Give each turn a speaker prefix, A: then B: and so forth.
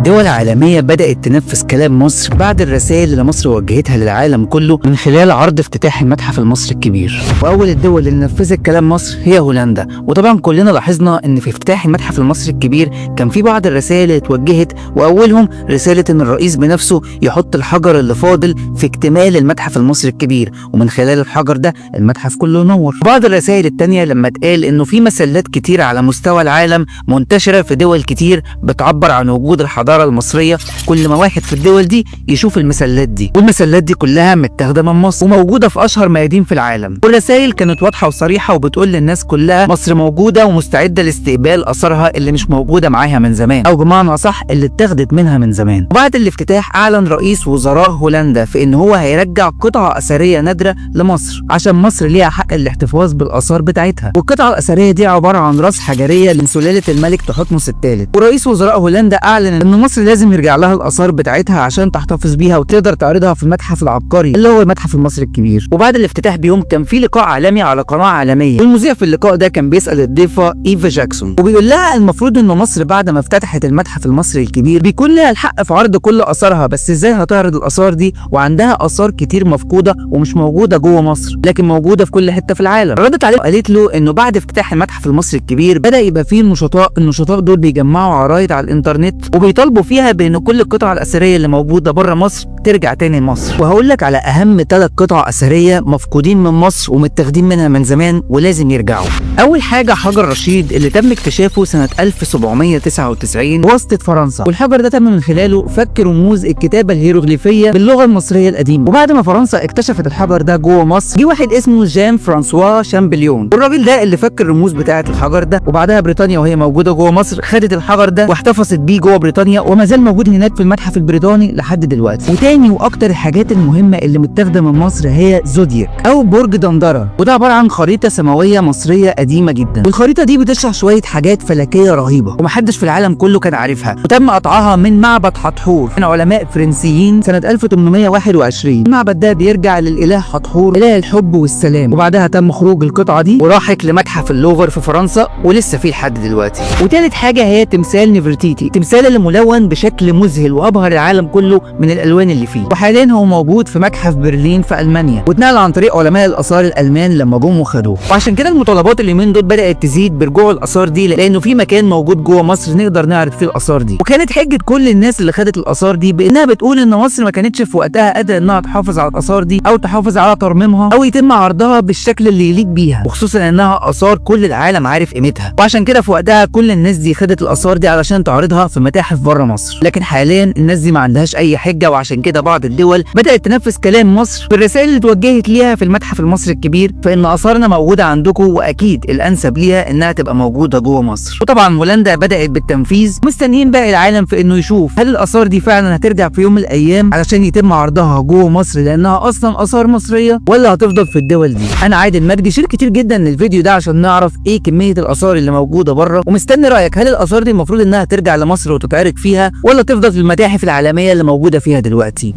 A: دول عالمية بدأت تنفذ كلام مصر بعد الرسائل اللي مصر وجهتها للعالم كله من خلال عرض افتتاح المتحف المصري الكبير. وأول الدول اللي نفذت كلام مصر هي هولندا. وطبعا كلنا لاحظنا إن في افتتاح المتحف المصري الكبير كان في بعض الرسائل اللي اتوجهت، وأولهم رسالة إن الرئيس بنفسه يحط الحجر اللي فاضل في اكتمال المتحف المصري الكبير، ومن خلال الحجر ده المتحف كله نور. بعض الرسائل التانية لما اتقال إنه في مسلات كتير على مستوى العالم منتشرة في دول كتير بتعبر عن وجود الحضارة المصرية، كل ما واحد في الدول دي يشوف المسلات دي، والمسلات دي كلها متاخدة من مصر وموجودة في أشهر ميادين في العالم. والرسائل كانت واضحة وصريحة وبتقول للناس كلها مصر موجودة ومستعدة لاستقبال آثارها اللي مش موجودة معاها من زمان، أو بمعنى صح اللي اتاخدت منها من زمان. وبعد الافتتاح أعلن رئيس وزراء هولندا في إن هو هيرجع قطعة أثرية نادرة لمصر، عشان مصر ليها حق الاحتفاظ بالآثار بتاعتها. والقطعة الأثرية دي عبارة عن راس حجرية من سلالة الملك تحتمس الثالث. ورئيس وزراء هولندا أعلن إن مصر لازم يرجع لها الآثار بتاعتها عشان تحتفظ بيها وتقدر تعرضها في المتحف العبقري اللي هو المتحف المصري الكبير. وبعد الافتتاح بيوم كان في لقاء عالمي على قناة عالمية، والمذيع في اللقاء ده كان بيسأل الضيفة إيفا جاكسون وبيقول لها المفروض إن مصر بعد ما افتتحت المتحف المصري الكبير بيكون لها الحق في عرض كل آثارها، بس إزاي هتعرض الآثار دي وعندها آثار كتير مفقودة ومش موجودة جوه مصر لكن موجودة في كل حتة في العالم؟ ردت عليه وقالت له إنه بعد افتتاح المتحف المصري الكبير بدأ يبقى فيه النشطاء دول بيجمعوا عرايض على الإنترنت وبيطالبوا فيها بإن كل القطع الأثرية اللي موجودة بره مصر ترجع تاني لمصر. وهقول لك على أهم 3 قطع أثرية مفقودين من مصر ومتاخدين منها من زمان ولازم يرجعوا. أول حاجة حجر رشيد اللي تم اكتشافه سنة 1799 بواسطة فرنسا، والحجر ده تم من خلاله فك رموز الكتابة الهيروغليفية باللغة المصرية القديمة. وبعد ما فرنسا اكتشفت الحجر ده جوه مصر جه واحد اسمه جان فرانسوا شامبليون، والراجل ده اللي فك الرموز بتاعة الحجر ده. وبعدها بريطانيا وهي موجودة جوه مصر خدت الحجر ده واحتفظت بيه جوه بريطانيا وما زال موجود هناك في المتحف البريطاني لحد دلوقتي. وتاني واكتر الحاجات المهمة اللي متاخدة من مصر هي زودياك او برج دندرة، وده عبارة عن خريطة سماوية مصرية قديمة جدا، والخريطة دي بتشرح شوية حاجات فلكية رهيبة ومحدش في العالم كله كان عارفها، وتم قطعها من معبد حتحور من علماء فرنسيين سنة 1821. المعبد ده بيرجع للإله حتحور إله الحب والسلام، وبعدها تم خروج القطعة دي وراحت لمتحف اللوفر في فرنسا ولسه فيه لحد دلوقتي. وتالت حاجة هي تمثال نفرتيتي، التمثال اللي ملون بشكل مذهل وأبهر العالم كله من الألوان اللي فيه، وحاليا هو موجود في متحف برلين في ألمانيا، واتنقل عن طريق علماء الآثار الألمان لما جم وخدوه. وعشان كده المطالبات اليومين دول بدأت تزيد برجوع الآثار دي، لأنه في مكان موجود جوه مصر نقدر نعرض فيه الآثار دي. وكانت حجة كل الناس اللي خدت الآثار دي بإنها بتقول إن مصر ما كانتش في وقتها قادرة إنها تحافظ على الآثار دي أو تحافظ على ترميمها أو يتم عرضها بالشكل اللي يليق بيها، وخصوصا إنها آثار كل العالم عارف قيمتها. وعشان كده في وقتها كل الناس دي خدت الآثار دي علشان تعرضها في متاحف بره مصر، لكن حاليا الناس دي ما عندهاش أي حجة. وعشان كده بعض الدول بدأت تنفذ كلام مصر في الرسائل اللي اتوجهت ليها في المتحف المصري الكبير، فإن آثارنا موجودة عندكم وأكيد الأنسب ليها إنها تبقى موجودة جوه مصر. وطبعا هولندا بدأت بالتنفيذ، مستنيين باقي العالم في إنه يشوف هل الآثار دي فعلا هترجع في يوم من الأيام علشان يتم عرضها جوه مصر لأنها أصلا آثار مصرية، ولا هتفضل في الدول دي. أنا عادل مجدي، شير كتير جدا للفيديو ده عشان نعرف إيه كمية الآثار اللي موجودة بره، ومستني رأيك هل الآثار دي المفروض إنها ترجع لمصر وتتعرض فيها ولا تفضل في المتاحف العالمية اللي موجودة فيها دلوقتي.